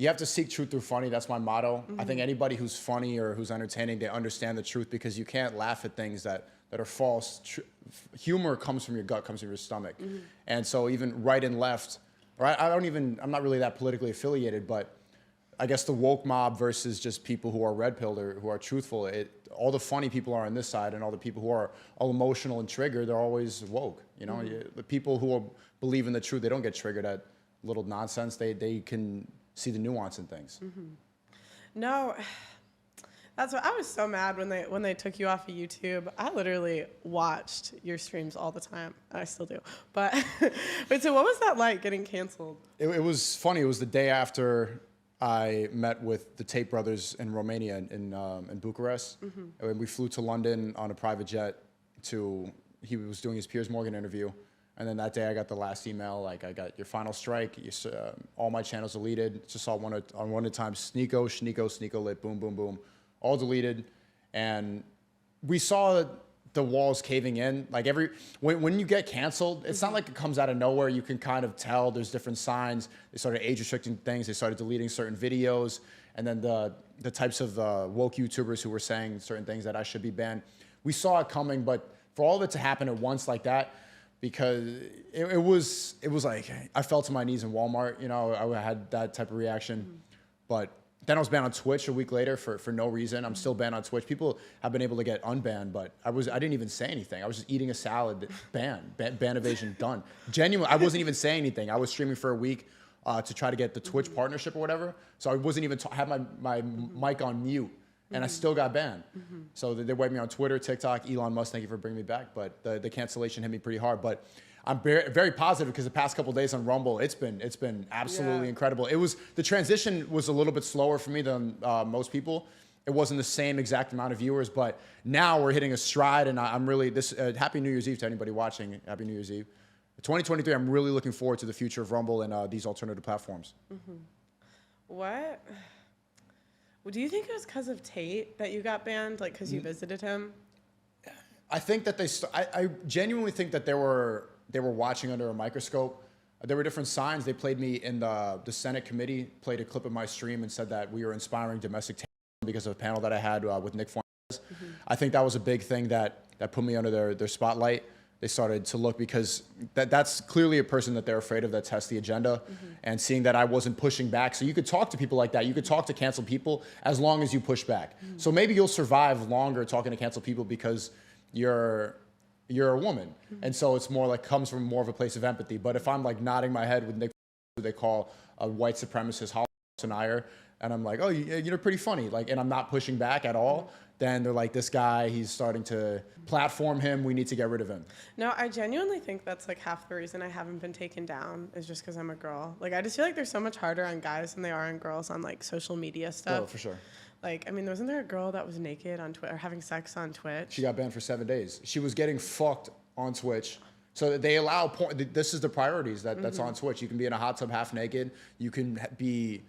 you have to seek truth through funny. That's my motto. I think anybody who's funny or who's entertaining, they understand the truth, because you can't laugh at things that are false. Humor comes from your gut, comes from your stomach. And so even right and left, or I'm not really that politically affiliated, but I guess the woke mob versus just people who are red-pilled or who are truthful, all the funny people are on this side, and all the people who are all emotional and triggered, they're always woke. You know, the people who believe in the truth, they don't get triggered at little nonsense. They can see the nuance in things. No, that's what I was so mad when they took you off of YouTube. I literally watched your streams all the time. I still do. But wait, so what was that like, getting canceled? It was funny. It was the day after I met with the Tate brothers in Romania, in Bucharest. And we flew to London on a private jet he was doing his Piers Morgan interview. And then that day I got the last email, like, I got your final strike, all my channels deleted. Just saw one at a time, Sneako lit, boom, boom, boom, all deleted. And we saw the walls caving in. Like when you get canceled, it's not like it comes out of nowhere. You can kind of tell there's different signs. They started age restricting things. They started deleting certain videos. And then the types of woke YouTubers who were saying certain things that I should be banned. We saw it coming, but for all of it to happen at once like that, because it was like, I fell to my knees in Walmart, you know, I had that type of reaction. But then I was banned on Twitch a week later for no reason. I'm still banned on Twitch. People have been able to get unbanned, but I didn't even say anything. I was just eating a salad, ban evasion, done. Genuinely, I wasn't even saying anything. I was streaming for a week to try to get the Twitch partnership or whatever. So I wasn't even, had my mic on mute. And I still got banned. So they wiped me on Twitter, TikTok, Elon Musk, thank you for bringing me back. But the cancellation hit me pretty hard. But I'm very positive, because the past couple of days on Rumble, it's been absolutely incredible. The transition was a little bit slower for me than most people. It wasn't the same exact amount of viewers, but now we're hitting a stride, and I'm really, Happy New Year's Eve to anybody watching. Happy New Year's Eve. 2023, I'm really looking forward to the future of Rumble and these alternative platforms. What? Well, do you think it was because of Tate that you got banned, like because you visited him? I think that I genuinely think that they were watching under a microscope. There were different signs. They played me in the Senate committee, played a clip of my stream and said that we were inspiring domestic terrorism because of a panel that I had with Nick Fuentes. I think that was a big thing that put me under their spotlight. They started to look, because that's clearly a person that they're afraid of, that tests the agenda. And seeing that I wasn't pushing back. So you could talk to people like that. You could talk to canceled people as long as you push back. So maybe you'll survive longer talking to canceled people because you're a woman. And so it's more like, comes from more of a place of empathy. But if I'm like nodding my head with Nick, who they call a white supremacist denier, and I'm like, oh, you're pretty funny, like, and I'm not pushing back at all, then they're like, this guy, he's starting to platform him, we need to get rid of him. No, I genuinely think that's like half the reason I haven't been taken down, is just because I'm a girl. Like, I just feel like they're so much harder on guys than they are on girls on like social media stuff. Oh, for sure. Like, I mean, wasn't there a girl that was naked on Twitter, or having sex on Twitch? She got banned for 7 days. She was getting fucked on Twitch. So they allow this is the priorities that's on Twitch. You can be in a hot tub half naked. You can be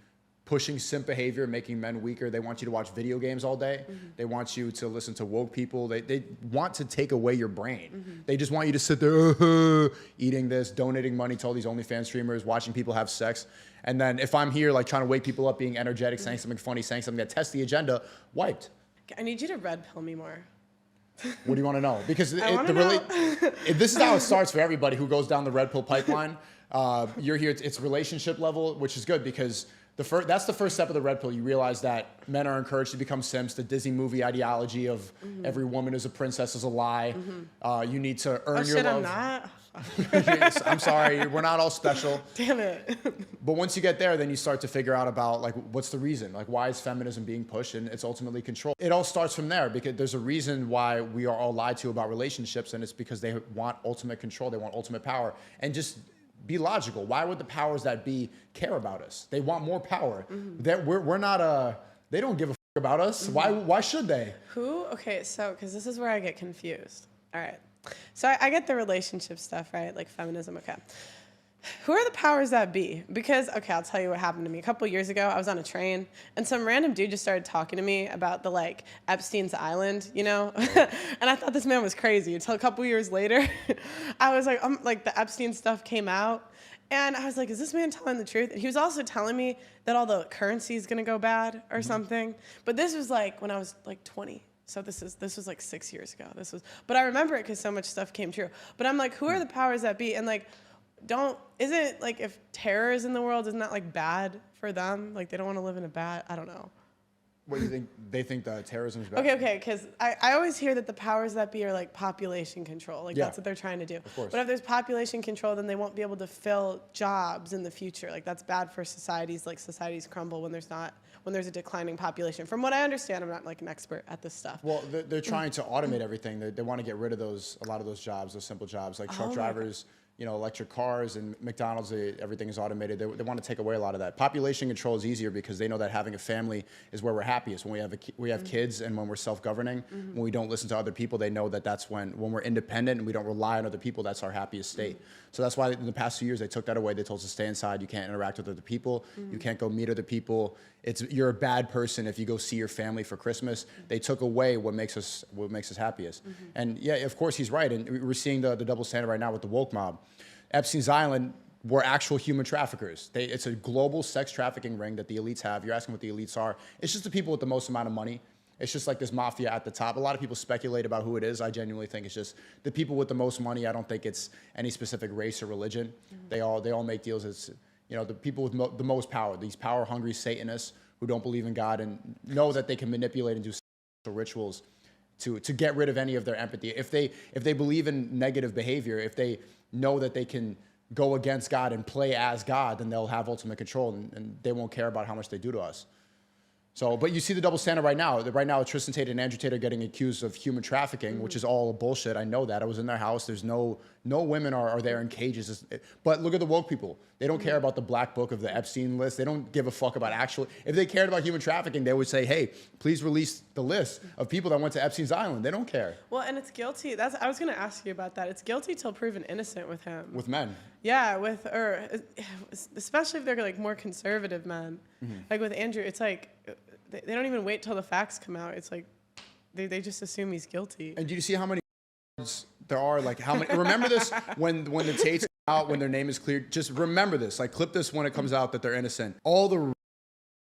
pushing simp behavior, making men weaker. They want you to watch video games all day. They want you to listen to woke people. They want to take away your brain. They just want you to sit there eating this, donating money to all these OnlyFans streamers, watching people have sex. And then if I'm here like trying to wake people up, being energetic, saying something funny, saying something that tests the agenda, wiped. I need you to red pill me more. What do you want to know? Because this is how it starts for everybody who goes down the red pill pipeline. You're here, it's relationship level, which is good, because that's the first step of the red pill. You realize that men are encouraged to become simps. The Disney movie ideology of every woman is a princess is a lie. You need to earn your love. I'm not. I'm sorry, we're not all special. Damn it. But once you get there, then you start to figure out about like, what's the reason? Like, why is feminism being pushed? And it's ultimately control. It all starts from there, because there's a reason why we are all lied to about relationships, and it's because they want ultimate control. They want ultimate power. And just be logical. Why would the powers that be care about us? They want more power. We're not they don't give a fuck about us. Why should they? Okay, so, because this is where I get confused. All right. So I get the relationship stuff, right? Like feminism, okay. Who are the powers that be? Because, okay, I'll tell you what happened to me. A couple years ago, I was on a train, and some random dude just started talking to me about the, like, Epstein's Island, you know? And I thought this man was crazy until a couple years later, I was like, the Epstein stuff came out, And I was like, is this man telling the truth? And he was also telling me that all the currency is going to go bad or something. But this was like when I was like 20. So this was like 6 years ago. But I remember it because so much stuff came true. But I'm like, who are the powers that be? And like, isn't like if terror is in the world, isn't that like bad for them? Like they don't want to live in I don't know. What do you think? They think that terrorism is bad? Okay, because I always hear that the powers that be are like population control. Like that's what they're trying to do. Of course. But if there's population control, then they won't be able to fill jobs in the future. Like that's bad for societies. Like societies crumble when there's a declining population. From what I understand, I'm not like an expert at this stuff. Well, they're trying to automate everything. They want to get rid of a lot of those jobs, those simple jobs, like truck drivers. You know, electric cars and McDonald's, everything is automated. They want to take away a lot of that. Population control is easier because they know that having a family is where we're happiest. When we have kids and when we're self-governing, when we don't listen to other people, they know that that's when we're independent and we don't rely on other people, that's our happiest state. So that's why in the past 2 years, they took that away. They told us to stay inside. You can't interact with other people. You can't go meet other people. You're a bad person if you go see your family for Christmas. They took away what makes us happiest. And yeah, of course, he's right. And we're seeing the double standard right now with the woke mob. Epstein's Island were actual human traffickers. It's a global sex trafficking ring that the elites have. You're asking what the elites are. It's just the people with the most amount of money. It's just like this mafia at the top. A lot of people speculate about who it is. I genuinely think it's just the people with the most money. I don't think it's any specific race or religion. They all make deals. It's, you know, the people with the most power, these power-hungry Satanists who don't believe in God and know that they can manipulate and do rituals to get rid of any of their empathy. If they believe in negative behavior, if they know that they can go against God and play as God, then they'll have ultimate control and they won't care about how much they do to us. So, but you see the double standard right now. Right now, Tristan Tate and Andrew Tate are getting accused of human trafficking, which is all bullshit. I know that. I was in their house. There's no women are there in cages. But look at the woke people. They don't care about the black book of the Epstein list. They don't give a fuck about if they cared about human trafficking, they would say, hey, please release the list of people that went to Epstein's Island. They don't care. Well, and it's guilty. I was going to ask you about that. It's guilty till proven innocent with him. With men. Yeah, especially if they're like more conservative men. Like with Andrew, it's like they don't even wait till the facts come out. It's like they just assume he's guilty. And do you see how many there are? Like how many? Remember this when the Tates come out, when their name is cleared. Just remember this. Like clip this when it comes out that they're innocent. All the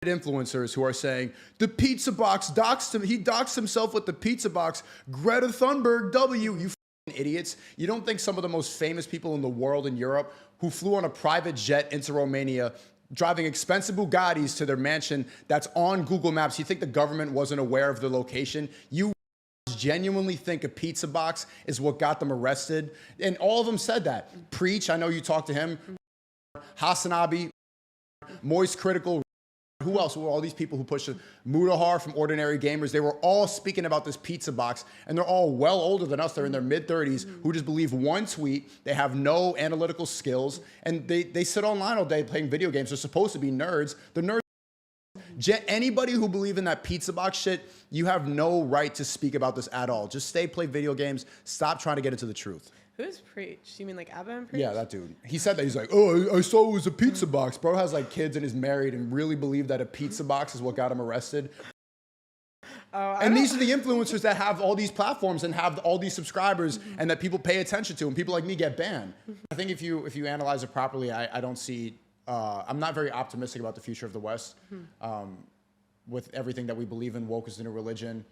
influencers who are saying the pizza box doxed him. He doxed himself with the pizza box. Greta Thunberg, you idiots. You don't think some of the most famous people in the world in Europe who flew on a private jet into Romania, driving expensive Bugattis to their mansion that's on Google Maps, you think the government wasn't aware of the location? You genuinely think a pizza box is what got them arrested? And all of them said that. Preach, I know you talked to him. Hasanabi, Moist Critical. Who else were all these people who pushed it? Mudahar from Ordinary Gamers. They were all speaking about this pizza box, and they're all well older than us. They're in their mid-30s who just believe one tweet. They have no analytical skills, and they sit online all day playing video games. They're supposed to be nerds. They're nerds. Anybody who believes in that pizza box shit, you have no right to speak about this at all. Just play video games. Stop trying to get into the truth. Who's Preach? You mean like Abba and Preach? Yeah, that dude. He said that. He's like, oh, I saw it was a pizza box. Bro has like kids and is married and really believed that a pizza box is what got him arrested. And these are the influencers that have all these platforms and have all these subscribers and that people pay attention to, and people like me get banned. I think if you analyze it properly, I don't see, I'm not very optimistic about the future of the West. With everything that we believe in, woke is in a religion.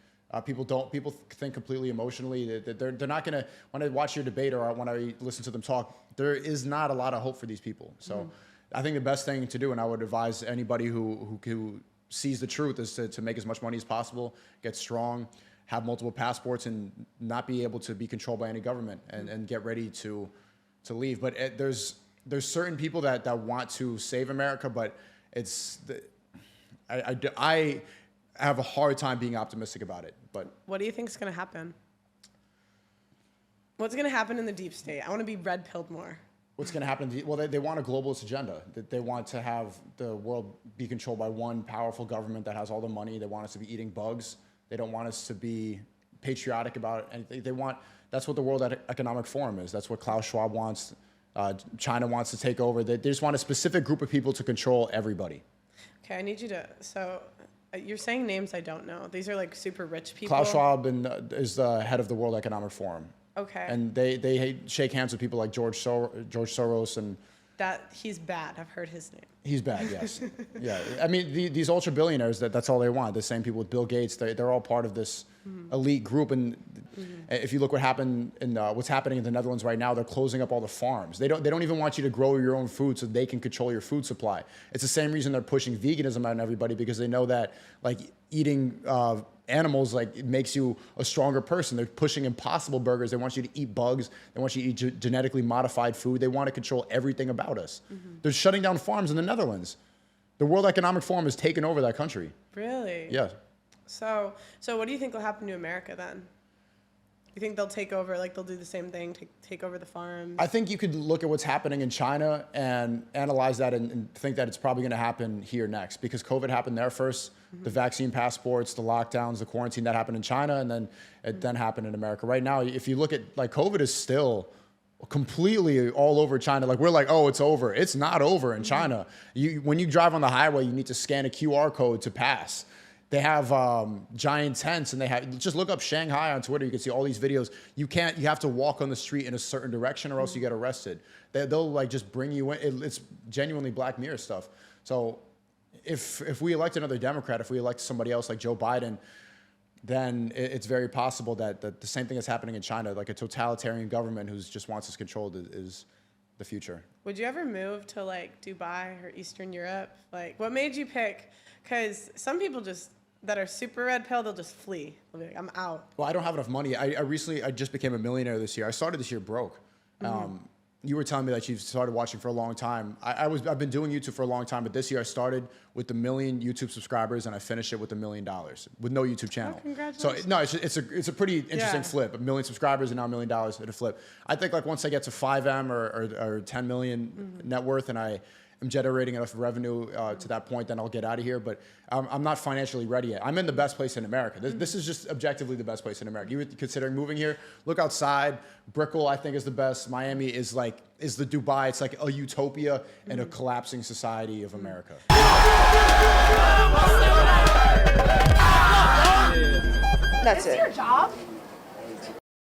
People think completely emotionally. They're not gonna, when I watch your debate or when I listen to them talk, there is not a lot of hope for these people. So I think the best thing to do, and I would advise anybody who sees the truth, is to make as much money as possible, get strong, have multiple passports, and not be able to be controlled by any government, and get ready to leave. But there's certain people that want to save America, but I have a hard time being optimistic about it. But what do you think is going to happen? What's going to happen in the deep state? I want to be red-pilled more. What's going to happen? Well, they want a globalist agenda. They want to have the world be controlled by one powerful government that has all the money. They want us to be eating bugs. They don't want us to be patriotic about anything. That's what the World Economic Forum is. That's what Klaus Schwab wants. China wants to take over. They just want a specific group of people to control everybody. Okay, I need you to, you're saying names I don't know. These are like super rich people. Klaus Schwab is the head of the World Economic Forum. Okay. And they shake hands with people like George Soros and that he's bad. I've heard his name. He's bad, yes. Yeah, I mean, these ultra billionaires, that's all they want. The same people with Bill Gates, they're all part of this elite group. And if you look what happened in what's happening in the Netherlands right now, they're closing up all the farms. They don't even want you to grow your own food so they can control your food supply. It's the same reason they're pushing veganism on everybody, because they know that like eating animals like it makes you a stronger person. They're pushing Impossible Burgers. They want you to eat bugs. They want you to eat genetically modified food. They want to control everything about us. They're shutting down farms in the Netherlands. The World Economic Forum has taken over that country. Really? Yeah. So what do you think will happen to America then? You think they'll take over, like they'll do the same thing, take over the farms? I think you could look at what's happening in China and analyze that and think that it's probably going to happen here next, because COVID happened there first. The vaccine passports, the lockdowns, the quarantine, that happened in China, and then it then happened in America. Right now, if you look at, like, COVID is still completely all over China. Like, we're like, oh, it's over. It's not over in China. When you drive on the highway, you need to scan a QR code to pass. They have giant tents, and they have, just look up Shanghai on Twitter. You can see all these videos. You have to walk on the street in a certain direction or else you get arrested. They'll like just bring you in. It's genuinely Black Mirror stuff. So if we elect another Democrat, if we elect somebody else like Joe Biden, then it's very possible that the same thing is happening in China, like a totalitarian government who just wants us controlled is the future. Would you ever move to like Dubai or Eastern Europe? Like, what made you pick? Because some people that are super red pill, they'll just flee. They'll be like, I'm out. Well, I don't have enough money. I just became a millionaire this year. I started this year broke. You were telling me that you've started watching for a long time. I've been doing YouTube for a long time, but this year I started with 1 million YouTube subscribers, and I finished it with $1 million with no YouTube channel. Oh, congratulations. So no, it's a pretty interesting flip. 1 million subscribers and now $1 million at a flip. I think like once I get to 5M or 10 million net worth, and I am generating enough revenue to that point, then I'll get out of here. But I'm not financially ready yet. I'm in the best place in America. This is just objectively the best place in America. You were considering moving here? Look outside. Brickell, I think, is the best. Miami is the Dubai. It's like a utopia and a collapsing society of America. That's it. Your job?